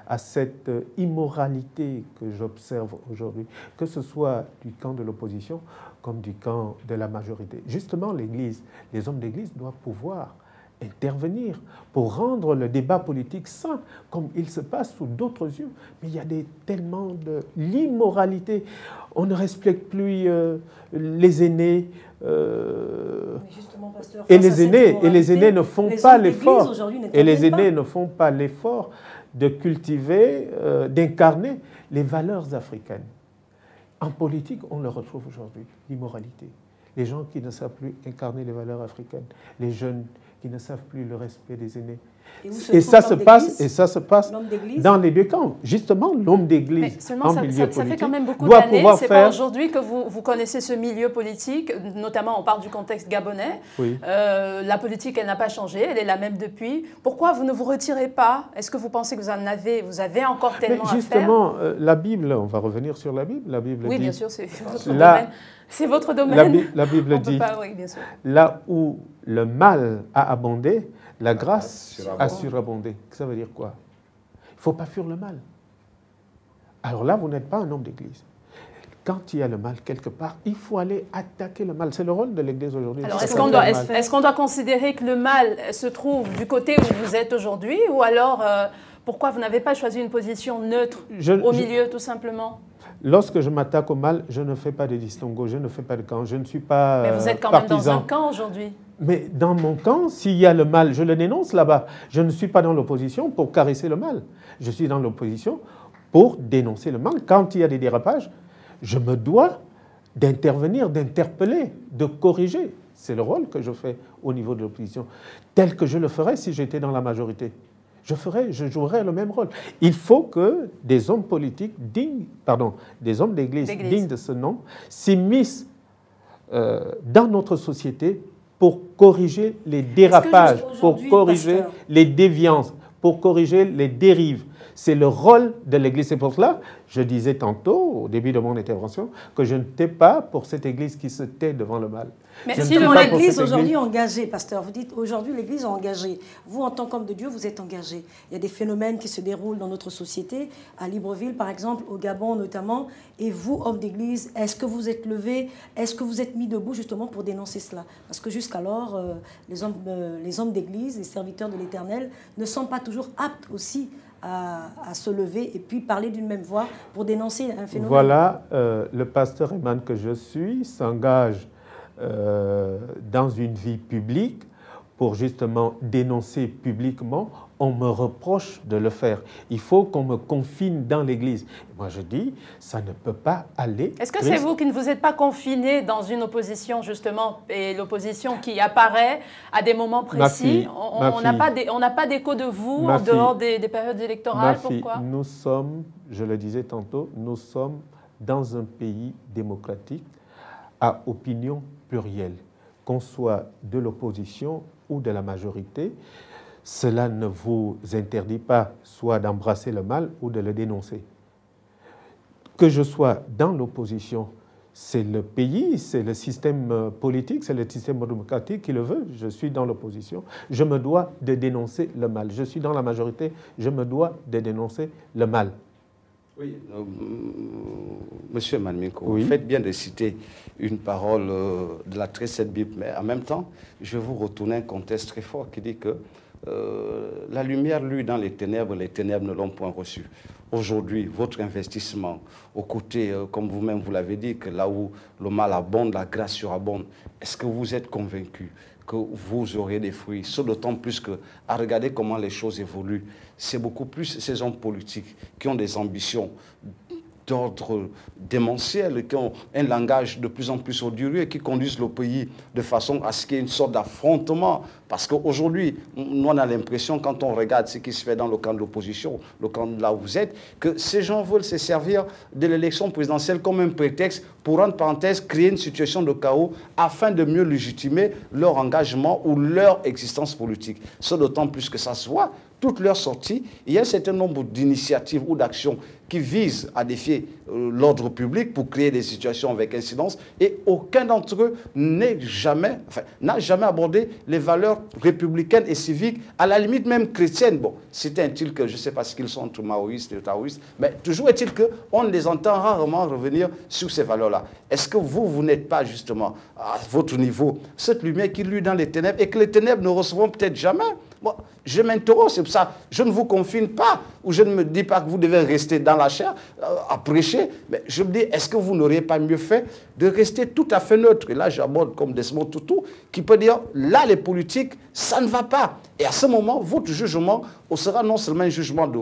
a cette immoralité que j'observe aujourd'hui, que ce soit du camp de l'opposition comme du camp de la majorité. Justement, l'Église, les hommes d'Église doivent pouvoir intervenir pour rendre le débat politique sain, comme il se passe sous d'autres yeux. Mais il y a tellement de l'immoralité. On ne respecte plus les aînés. Et les aînés ne font pas l'effort. Et les aînés ne font pas l'effort de cultiver, d'incarner les valeurs africaines. En politique, on le retrouve aujourd'hui, l'immoralité. Les gens qui ne savent plus incarner les valeurs africaines, les jeunes qui ne savent plus le respect des aînés. Et ça se passe dans les deux camps. Justement, l'homme d'église en milieu politique ça fait quand même beaucoup d'années. C'est pas aujourd'hui que vous connaissez ce milieu politique, notamment on parle du contexte gabonais. Oui. La politique, elle n'a pas changé, elle est la même depuis. Pourquoi vous ne vous retirez pas? Est-ce que vous pensez que vous avez encore tellement à faire? Justement, la Bible, on va revenir sur la Bible. La Bible oui, dit, bien sûr, c'est votre domaine. C'est votre domaine. La Bible dit, oui, bien sûr. Là où le mal a abondé, la grâce a surabondé. Ça veut dire quoi? Il ne faut pas fuir le mal. Alors là, vous n'êtes pas un homme d'église. Quand il y a le mal quelque part, il faut aller attaquer le mal. C'est le rôle de l'église aujourd'hui. Alors, est-ce qu'on doit considérer que le mal se trouve du côté où vous êtes aujourd'hui, ou alors pourquoi vous n'avez pas choisi une position neutre au milieu, tout simplement? Lorsque je m'attaque au mal, je ne fais pas de distinguo, je ne fais pas de camp, je ne suis pas Mais vous êtes quand partisan. même dans un camp aujourd'hui. Mais dans mon camp, s'il y a le mal, je le dénonce là-bas. Je ne suis pas dans l'opposition pour caresser le mal. Je suis dans l'opposition pour dénoncer le mal. Quand il y a des dérapages, je me dois d'intervenir, d'interpeller, de corriger. C'est le rôle que je fais au niveau de l'opposition, tel que je le ferais si j'étais dans la majorité. Je jouerais le même rôle. Il faut que des hommes politiques dignes, des hommes d'église dignes de ce nom, s'immiscent dans notre société pour corriger les dérapages, pour corriger les déviances, pour corriger les dérives. C'est le rôle de l'Église. C'est pour cela, je disais tantôt, au début de mon intervention, que je ne tais pas pour cette Église qui se tait devant le mal. Mais si l'Église aujourd'hui est engagée, pasteur, vous dites aujourd'hui l'Église est engagée. Vous, en tant qu'homme de Dieu, vous êtes engagé. Il y a des phénomènes qui se déroulent dans notre société, à Libreville par exemple, au Gabon notamment. Et vous, homme d'Église, est-ce que vous êtes levé, est-ce que vous êtes mis debout justement pour dénoncer cela? Parce que jusqu'alors, les hommes d'Église, les serviteurs de l'Éternel, ne sont pas toujours aptes aussi à se lever et puis parler d'une même voix pour dénoncer un phénomène. Voilà, le pasteur Eman que je suis s'engage dans une vie publique pour justement dénoncer publiquement. On me reproche de le faire. Il faut qu'on me confine dans l'Église. Moi, je dis, ça ne peut pas aller. Est-ce que c'est vous qui ne vous êtes pas confiné dans une opposition, justement, et l'opposition qui apparaît à des moments précis? On n'a pas d'écho de vous en dehors des périodes électorales. Pourquoi? Nous sommes, je le disais tantôt, nous sommes dans un pays démocratique à opinion plurielle, qu'on soit de l'opposition ou de la majorité. Cela ne vous interdit pas soit d'embrasser le mal ou de le dénoncer. Que je sois dans l'opposition, c'est le pays, c'est le système politique, c'est le système démocratique qui le veut. Je suis dans l'opposition, je me dois de dénoncer le mal. Je suis dans la majorité, je me dois de dénoncer le mal. Oui, Monsieur Manminko, oui. Vous faites bien de citer une parole de la très sainte Bible, mais en même temps, je vais vous retourner un contexte très fort qui dit que la lumière, lui, dans les ténèbres ne l'ont point reçue. Aujourd'hui, votre investissement aux côtés, comme vous-même vous l'avez dit, que là où le mal abonde, la grâce surabonde, est-ce que vous êtes convaincu que vous aurez des fruits? Ce d'autant plus que, à regarder comment les choses évoluent, c'est beaucoup plus ces hommes politiques qui ont des ambitions d'ordre démentiel, qui ont un langage de plus en plus odieux et qui conduisent le pays de façon à ce qu'il y ait une sorte d'affrontement. Parce qu'aujourd'hui, nous on a l'impression, quand on regarde ce qui se fait dans le camp de l'opposition, le camp de là où vous êtes, que ces gens veulent se servir de l'élection présidentielle comme un prétexte pour, entre parenthèses, créer une situation de chaos afin de mieux légitimer leur engagement ou leur existence politique. Ce d'autant plus que ça se voit, toutes leurs sorties, il y a un certain nombre d'initiatives ou d'actions qui visent à défier l'ordre public pour créer des situations avec incidence, et aucun d'entre eux n'a jamais abordé les valeurs républicaines et civiques, à la limite même chrétiennes. Bon, c'est-il que, je ne sais pas ce qu'ils sont entre maoïstes et taoïstes, mais toujours est-il qu'on les entend rarement revenir sur ces valeurs-là. Est-ce que vous n'êtes pas justement à votre niveau cette lumière qui luit dans les ténèbres et que les ténèbres ne recevront peut-être jamais? Bon, je m'interroge, c'est pour ça, je ne vous confine pas, ou je ne me dis pas que vous devez rester dans la chair à prêcher, mais je me dis, est-ce que vous n'auriez pas mieux fait de rester tout à fait neutre? Et là, j'aborde comme Desmond Tutu, qui peut dire, là, les politiques, ça ne va pas. Et à ce moment, votre jugement sera non seulement un jugement de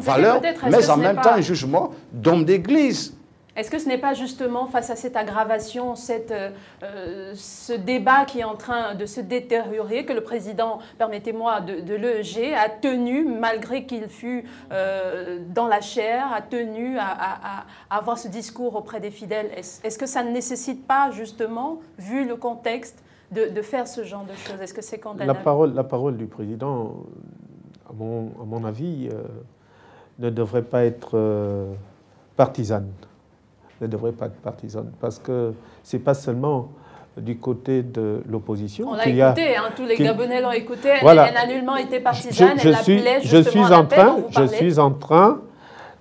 valeur, mais en même temps un jugement d'homme d'église. Est-ce que ce n'est pas justement face à cette aggravation, ce débat qui est en train de se détériorer, que le président, permettez-moi, de l'EEG a tenu, malgré qu'il fût dans la chair, a tenu à avoir ce discours auprès des fidèles? Est-ce que ça ne nécessite pas justement, vu le contexte, de faire ce genre de choses? Est-ce que c'est condamnable? La parole du président, à mon avis, ne devrait pas être partisane. Ne devrait pas être partisane, parce que ce n'est pas seulement du côté de l'opposition. On l'a écouté, tous les Gabonais l'ont écouté, voilà. Elle a nullement été partisane, elle appelait justement à l'appel dont vous parlez. Je suis en train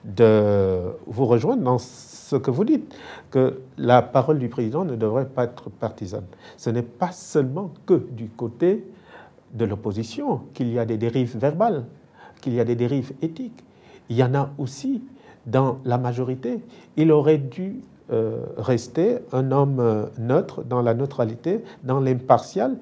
de vous rejoindre dans ce que vous dites, que la parole du président ne devrait pas être partisane. Ce n'est pas seulement que du côté de l'opposition qu'il y a des dérives verbales, qu'il y a des dérives éthiques. Il y en a aussi dans la majorité, il aurait dû rester un homme neutre, dans la neutralité, dans l'impartial,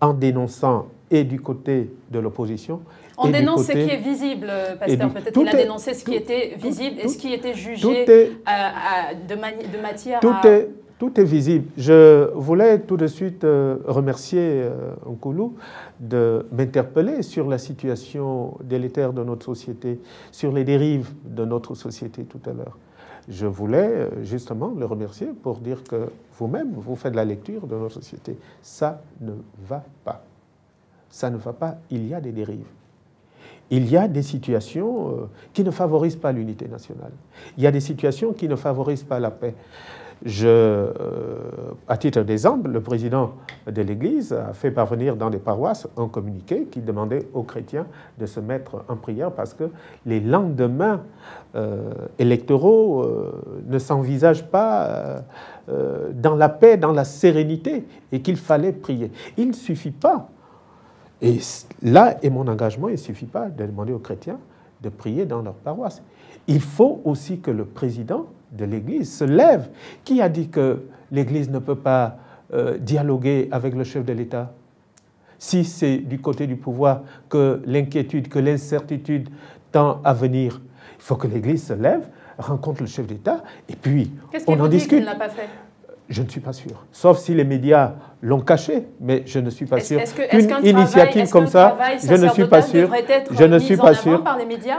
en dénonçant et du côté de l'opposition. On dénonce ce qui est visible, pasteur. Peut-être qu'il a dénoncé ce qui était visible et ce qui était jugé de matière à... Tout est visible. Je voulais tout de suite remercier Nkoulou de m'interpeller sur la situation délétère de notre société, sur les dérives de notre société tout à l'heure. Je voulais justement le remercier pour dire que vous-même, vous faites la lecture de notre société. Ça ne va pas. Ça ne va pas. Il y a des dérives. Il y a des situations qui ne favorisent pas l'unité nationale. Il y a des situations qui ne favorisent pas la paix. À titre d'exemple, le président de l'Église a fait parvenir dans les paroisses un communiqué qui demandait aux chrétiens de se mettre en prière parce que les lendemains électoraux ne s'envisagent pas dans la paix, dans la sérénité, et qu'il fallait prier. Il ne suffit pas, et là est mon engagement, il ne suffit pas de demander aux chrétiens de prier dans leur paroisse. Il faut aussi que le président de l'Église se lève. Qui a dit que l'Église ne peut pas dialoguer avec le chef de l'État? Si c'est du côté du pouvoir que l'inquiétude, que l'incertitude tend à venir, il faut que l'Église se lève, rencontre le chef d'État, et puis on en discute. Qu'est-ce qu'il ne l'a pas fait? Je ne suis pas sûr. Sauf si les médias l'ont caché, mais je ne suis pas sûr. Une initiative comme ça, je ne suis pas sûr. Je ne suis pas sûr.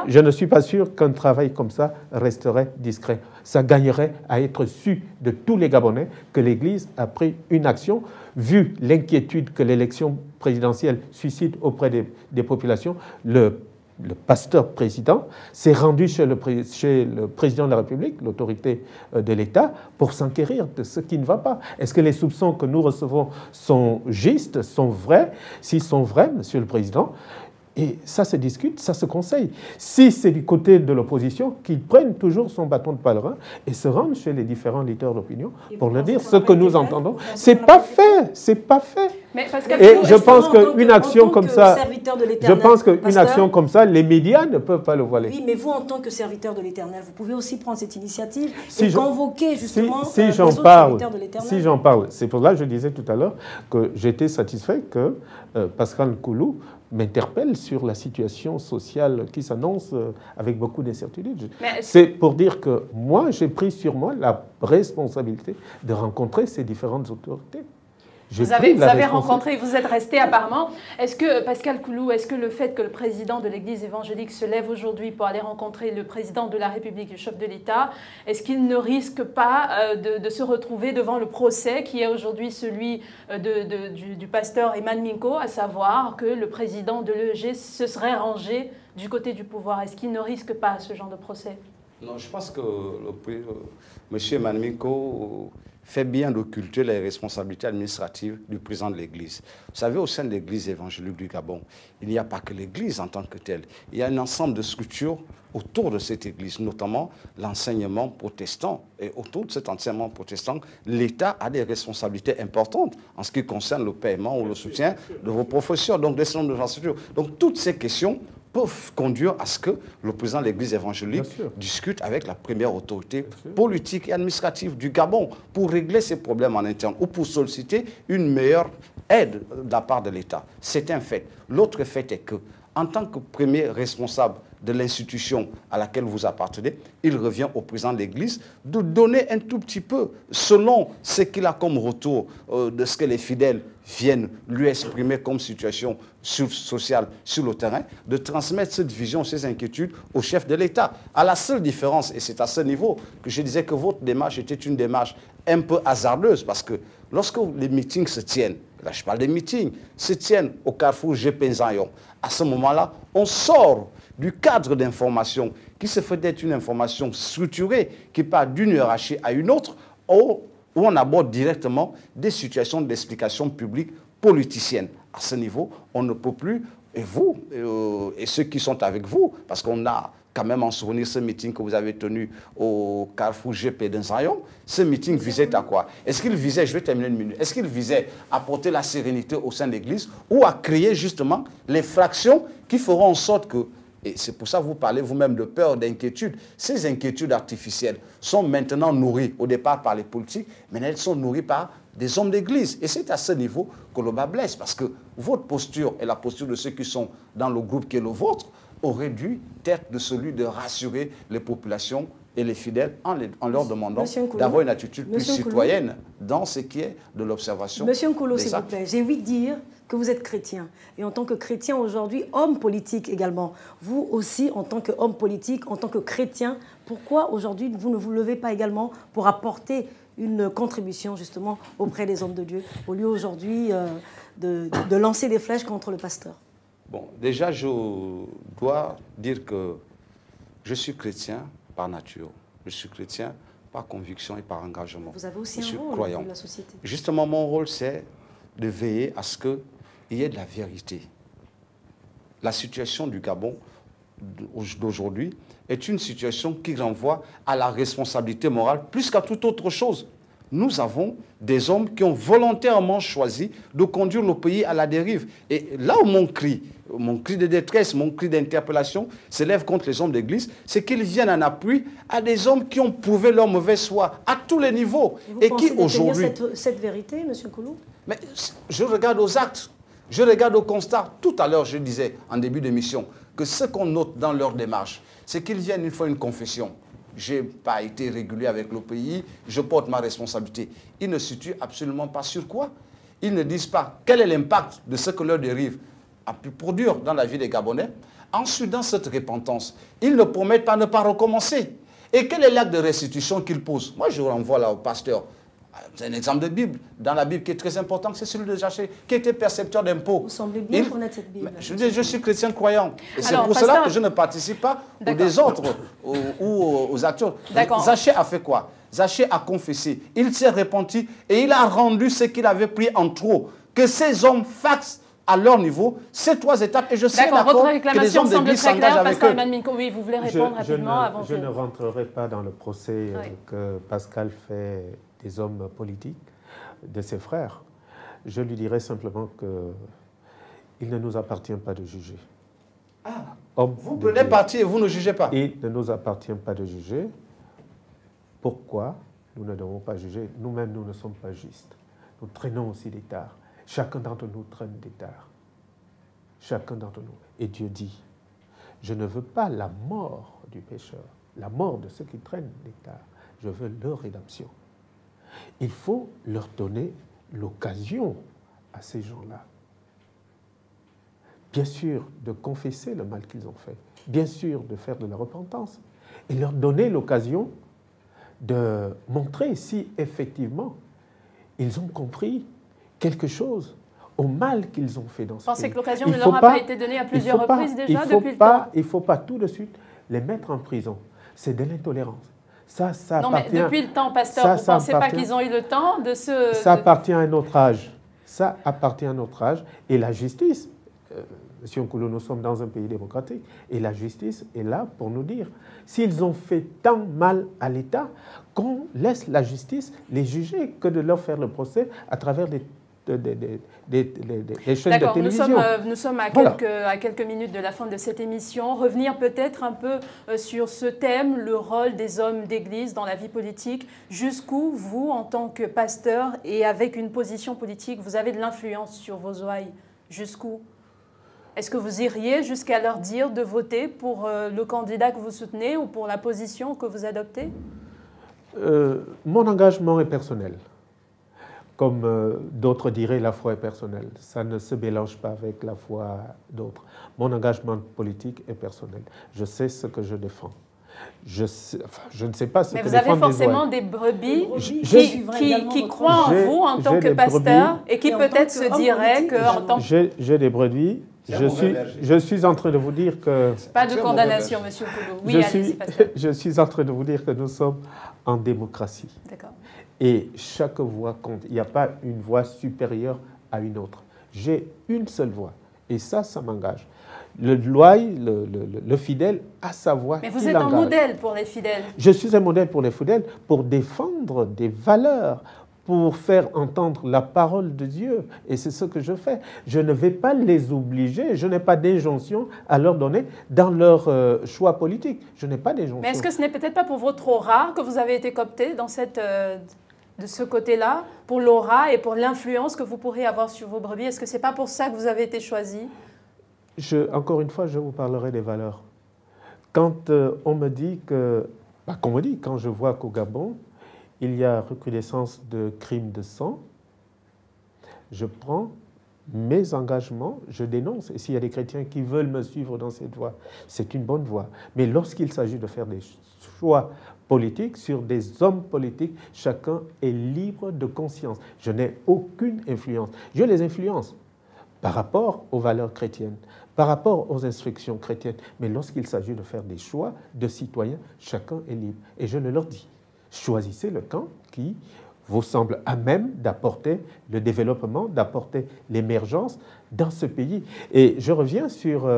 Je ne suis pas sûr qu'un travail comme ça resterait discret. Ça gagnerait à être su de tous les Gabonais que l'Église a pris une action, vu l'inquiétude que l'élection présidentielle suscite auprès des populations. Le pasteur président s'est rendu chez le président de la République, l'autorité de l'État, pour s'enquérir de ce qui ne va pas. Est-ce que les soupçons que nous recevons sont justes, sont vrais? S'ils sont vrais, monsieur le président, et ça se discute, ça se conseille. Si c'est du côté de l'opposition, qu'il prenne toujours son bâton de pèlerin et se rende chez les différents leaders d'opinion pour leur dire ce que nous entendons. C'est pas fait, c'est pas fait. Et je pense qu'une action comme ça, action comme ça, les médias ne peuvent pas le voiler. Oui, mais vous, en tant que serviteur de l'Éternel, vous pouvez aussi prendre cette initiative et convoquer justement les autres serviteurs de l'Éternel. Si j'en parle, c'est pour ça que je disais tout à l'heure que j'étais satisfait que Pascal Nkoulou m'interpelle sur la situation sociale qui s'annonce avec beaucoup d'incertitudes. C'est pour dire que moi, j'ai pris sur moi la responsabilité de rencontrer ces différentes autorités. Vous avez rencontré, vous êtes resté apparemment. Est-ce que, Pascal Nkoulou, est-ce que le fait que le président de l'Église évangélique se lève aujourd'hui pour aller rencontrer le président de la République, le chef de l'État, est-ce qu'il ne risque pas de se retrouver devant le procès qui est aujourd'hui celui du pasteur Eman Minko, à savoir que le président de l'EEG se serait rangé du côté du pouvoir? Est-ce qu'il ne risque pas ce genre de procès? Non, je pense que M. Eman Minko fait bien d'occulter les responsabilités administratives du président de l'Église. Vous savez, au sein de l'Église évangélique du Gabon, il n'y a pas que l'Église en tant que telle. Il y a un ensemble de structures autour de cette Église, notamment l'enseignement protestant. Et autour de cet enseignement protestant, l'État a des responsabilités importantes en ce qui concerne le paiement ou le soutien de vos professeurs, donc des centres de infrastructures. Donc toutes ces questions peuvent conduire à ce que le président de l'Église évangélique discute avec la première autorité politique et administrative du Gabon pour régler ces problèmes en interne ou pour solliciter une meilleure aide de la part de l'État. C'est un fait. L'autre fait est que, en tant que premier responsable de l'institution à laquelle vous appartenez, il revient au président de l'Église de donner un tout petit peu, selon ce qu'il a comme retour de ce que les fidèles viennent lui exprimer comme situation sociale sur le terrain, de transmettre cette vision, ces inquiétudes au chef de l'État. À la seule différence, et c'est à ce niveau que je disais que votre démarche était une démarche un peu hasardeuse, parce que lorsque les meetings se tiennent, là je parle des meetings, se tiennent au carrefour Jepenzayon, à ce moment-là, on sort du cadre d'information qui se fait d'être une information structurée, qui part d'une hiérarchie à une autre, où on aborde directement des situations d'explication publique politicienne. À ce niveau, on ne peut plus, et vous, et ceux qui sont avec vous, parce qu'on a quand même en souvenir ce meeting que vous avez tenu au Carrefour GP d'Insayon, ce meeting visait à quoi? Est-ce qu'il visait, je vais terminer une minute, est-ce qu'il visait à apporter la sérénité au sein de l'Église ou à créer justement les fractions qui feront en sorte que Et c'est pour ça que vous parlez vous-même de peur, d'inquiétude. Ces inquiétudes artificielles sont maintenant nourries au départ par les politiques, mais elles sont nourries par des hommes d'église. Et c'est à ce niveau que le bas blesse, parce que votre posture et la posture de ceux qui sont dans le groupe qui est le vôtre aurait dû être de celui de rassurer les populations et les fidèles en leur demandant d'avoir une attitude plus citoyenne dans ce qui est de l'observation. Monsieur Nkolo, s'il vous plaît, j'ai envie de dire que vous êtes chrétien. Et en tant que chrétien aujourd'hui, homme politique également, vous aussi en tant qu'homme politique, en tant que chrétien, pourquoi aujourd'hui vous ne vous levez pas également pour apporter une contribution justement auprès des hommes de Dieu, au lieu aujourd'hui de lancer des flèches contre le pasteur? Bon, déjà, je dois dire que je suis chrétien par nature. Je suis chrétien par conviction et par engagement. Vous avez aussi un rôle croyant dans la société. Justement, mon rôle, c'est de veiller à ce qu'il y ait de la vérité. La situation du Gabon d'aujourd'hui est une situation qui renvoie à la responsabilité morale plus qu'à toute autre chose. Nous avons des hommes qui ont volontairement choisi de conduire le pays à la dérive. Et là où mon cri de détresse, mon cri d'interpellation s'élève contre les hommes d'église, c'est qu'ils viennent en appui à des hommes qui ont prouvé leur mauvaise foi à tous les niveaux. Et vous pensez qui aujourd'hui... cette vérité, M. Nkolo? Mais je regarde aux actes, je regarde au constat. Tout à l'heure, je disais en début d'émission que ce qu'on note dans leur démarche, c'est qu'ils viennent une fois une confession. Je n'ai pas été régulier avec le pays, je porte ma responsabilité. Ils ne se situent absolument pas sur quoi. Ils ne disent pas quel est l'impact de ce que leur dérive a pu produire dans la vie des Gabonais. Ensuite, dans cette repentance, ils ne promettent pas ne pas recommencer. Et quel est l'acte de restitution qu'ils posent? Moi, je renvoie là au pasteur. C'est un exemple de Bible, dans la Bible qui est très important, c'est celui de Zaché, qui était percepteur d'impôts. Vous semblez bien connaître cette Bible. Je suis chrétien croyant. Et c'est pour cela que je ne participe pas aux désordres ou aux actions. Zaché a fait quoi? Zaché a confessé, il s'est repenti et il a rendu ce qu'il avait pris en trop. Que ces hommes fassent à leur niveau ces trois étapes. Et je suis d'accord que les hommes d'église s'engagent avec eux. Oui, vous voulez répondre rapidement avant Je ne rentrerai pas dans le procès que Pascal fait des hommes politiques, de ses frères. Je lui dirais simplement qu'il ne nous appartient pas de juger. Ah, vous prenez parti et vous ne jugez pas? Il ne nous appartient pas de juger. Pourquoi nous ne devons pas juger? Nous-mêmes, nous ne sommes pas justes. Nous traînons aussi des tares. Chacun d'entre nous traîne des tares. Chacun d'entre nous. Et Dieu dit, je ne veux pas la mort du pécheur, la mort de ceux qui traînent des tares. Je veux leur rédemption. Il faut leur donner l'occasion à ces gens-là, bien sûr, de confesser le mal qu'ils ont fait, bien sûr, de faire de la repentance, et leur donner l'occasion de montrer si, effectivement, ils ont compris quelque chose au mal qu'ils ont fait dans ce pays. Vous pensez que l'occasion ne leur a pas été donnée à plusieurs reprises déjà depuis le temps? Il ne faut pas tout de suite les mettre en prison. C'est de l'intolérance. Ça non, mais depuis le temps, pasteur, vous ne pensez pas qu'ils ont eu le temps de se... Ça appartient à un autre âge. Ça appartient à un autre âge. Et la justice, Monsieur Nkolo, nous sommes dans un pays démocratique, et la justice est là pour nous dire, s'ils ont fait tant mal à l'État, qu'on laisse la justice les juger que de leur faire le procès à travers des chaînes de télévision. Nous sommes à quelques minutes de la fin de cette émission. Revenir peut-être un peu sur ce thème, le rôle des hommes d'église dans la vie politique. Jusqu'où vous, en tant que pasteur et avec une position politique, vous avez de l'influence sur vos ouailles? Jusqu'où? Est-ce que vous iriez jusqu'à leur dire de voter pour le candidat que vous soutenez ou pour la position que vous adoptez? Mon engagement est personnel. Comme d'autres diraient, la foi est personnelle. Ça ne se mélange pas avec la foi d'autres. Mon engagement politique est personnel. Je sais ce que je défends. Je ne sais pas ce que défendent les Mais vous avez forcément des brebis qui croient en vous en tant que pasteur et qui peut-être se diraient qu'en tant que... J'ai des brebis. Je suis en train de vous dire que... Pas de condamnation, Monsieur Nkolo. Oui, allez-y, pasteur. Je suis en train de vous dire que nous sommes en démocratie. D'accord. Et chaque voix compte. Il n'y a pas une voix supérieure à une autre. J'ai une seule voix. Et ça m'engage. Le fidèle a sa voix. Mais vous êtes un modèle pour les fidèles. Je suis un modèle pour les fidèles pour défendre des valeurs, pour faire entendre la parole de Dieu. Et c'est ce que je fais. Je ne vais pas les obliger, je n'ai pas d'injonction à leur donner dans leur choix politique. Je n'ai pas d'injonction. Mais est-ce que ce n'est peut-être pas pour votre aura que vous avez été coopté dans de ce côté-là, pour l'aura et pour l'influence que vous pourrez avoir sur vos brebis? Est-ce que ce n'est pas pour ça que vous avez été choisi? Encore une fois, je vous parlerai des valeurs. Quand on me dit que, quand je vois qu'au Gabon, il y a recrudescence de crimes de sang, je prends mes engagements, je dénonce. Et s'il y a des chrétiens qui veulent me suivre dans cette voie, c'est une bonne voie. Mais lorsqu'il s'agit de faire des choix politiques sur des hommes politiques, chacun est libre de conscience. Je n'ai aucune influence. Je les influence par rapport aux valeurs chrétiennes, par rapport aux instructions chrétiennes. Mais lorsqu'il s'agit de faire des choix de citoyens, chacun est libre. Et je le leur dis. Choisissez le camp qui vous semble à même d'apporter le développement, d'apporter l'émergence dans ce pays. Et je reviens sur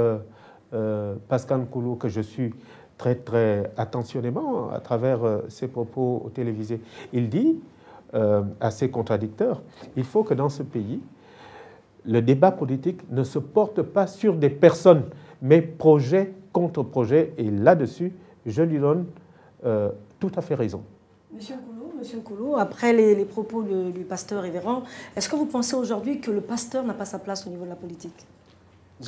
Pascal Nkoulou, que je suis très, très attentionnément à travers ses propos télévisés. Il dit, assez contradicteur, il faut que dans ce pays, le débat politique ne se porte pas sur des personnes, mais projet contre projet. Et là-dessus, je lui donne tout à fait raison. Monsieur Nkoulou, après les propos du pasteur Révérend, est-ce que vous pensez aujourd'hui que le pasteur n'a pas sa place au niveau de la politique?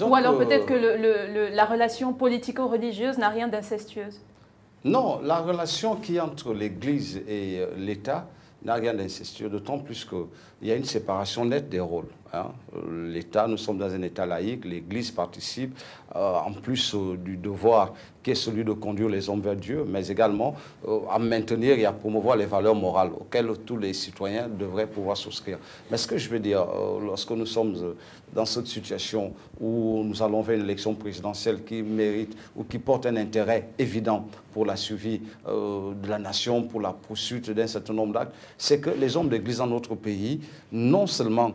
Ou alors peut-être que la relation politico-religieuse n'a rien d'incestueuse? Non, la relation qui est entre l'Église et l'État n'a rien d'incestueux, d'autant plus qu'il y a une séparation nette des rôles. Hein. L'État, nous sommes dans un État laïque, l'Église participe, en plus du devoir qui est celui de conduire les hommes vers Dieu, mais également à maintenir et à promouvoir les valeurs morales auxquelles tous les citoyens devraient pouvoir souscrire. Mais ce que je veux dire, lorsque nous sommes dans cette situation où nous allons vers une élection présidentielle qui mérite ou qui porte un intérêt évident pour la survie de la nation, pour la poursuite d'un certain nombre d'actes, c'est que les hommes d'église dans notre pays, non seulement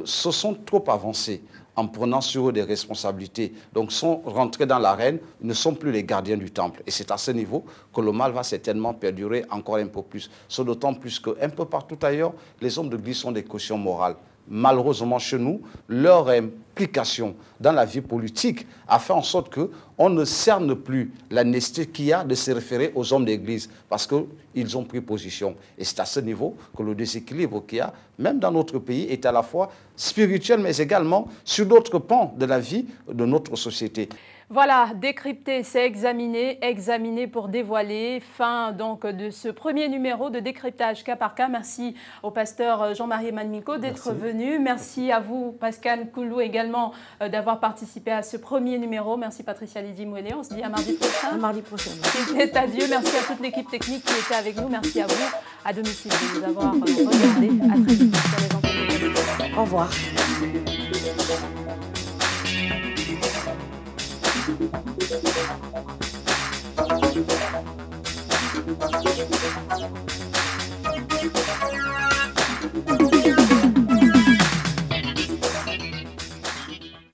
se sont trop avancés en prenant sur eux des responsabilités, donc sont rentrés dans l'arène, ne sont plus les gardiens du temple. Et c'est à ce niveau que le mal va certainement perdurer encore un peu plus. C'est d'autant plus qu'un peu partout ailleurs, les hommes d'église sont des cautions morales. Malheureusement, chez nous, leur implication dans la vie politique a fait en sorte qu'on ne cerne plus la nécessité qu'il y a de se référer aux hommes d'église parce qu'ils ont pris position. Et c'est à ce niveau que le déséquilibre qu'il y a, même dans notre pays, est à la fois spirituel, mais également sur d'autres pans de la vie de notre société. Voilà, décrypter, c'est examiner, examiner pour dévoiler. Fin donc de ce premier numéro de décryptage cas par cas. Merci au pasteur Jean-Marie Emmanuel d'être venu. Merci à vous, Pascal Nkoulou, également d'avoir participé à ce premier numéro. Merci Patricia Lydie-Mouelet. On se dit à mardi prochain. À mardi prochain. C'est adieu. Merci à toute l'équipe technique qui était avec nous. Merci à vous, à domicile, de nous avoir regardé. À très vite sur les antennes. Au revoir.